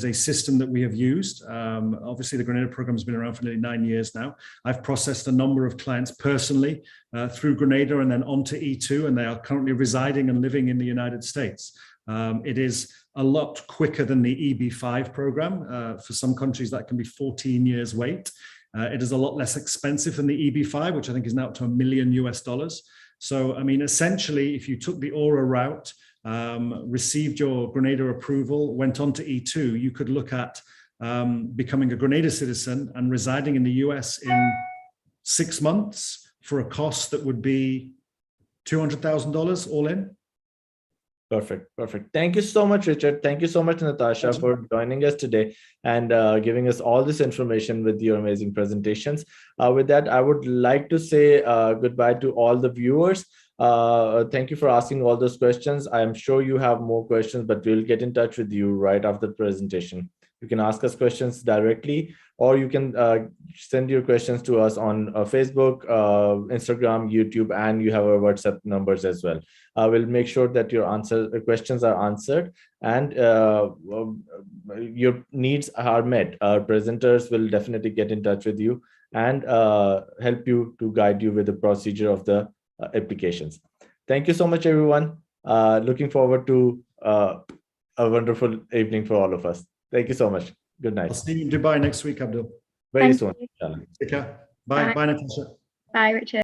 a system that we have used. Obviously, the Grenada program has been around for nearly 9 years now. I've processed a number of clients personally through Grenada and then onto E2, and they are currently residing and living in the United States. It is a lot quicker than the EB5 program. For some countries, that can be 14 years wait. It is a lot less expensive than the EB5, which I think is now up to $1 million US. So, I mean, essentially, if you took the Aura route, received your Grenada approval, went on to E2, you could look at becoming a Grenada citizen and residing in the US in 6 months for a cost that would be $200,000 all in. Perfect. Thank you so much, Richard. Thank you so much, Natasha, for joining us today and giving us all this information with your amazing presentations. With that, I would like to say goodbye to all the viewers. Thank you for asking all those questions. I am sure you have more questions, but we'll get in touch with you right after the presentation. You can ask us questions directly, or you can send your questions to us on Facebook, Instagram, YouTube, and you have our WhatsApp numbers as well. We'll make sure that your questions are answered and your needs are met. Our presenters will definitely get in touch with you and help you to guide you with the procedure of the applications. Thank you so much, everyone. Looking forward to a wonderful evening for all of us. Thank you so much. Good night. I'll see you in Dubai next week, Abdul. Very soon. Take care. Bye. Bye, Natasha. Bye, Richard.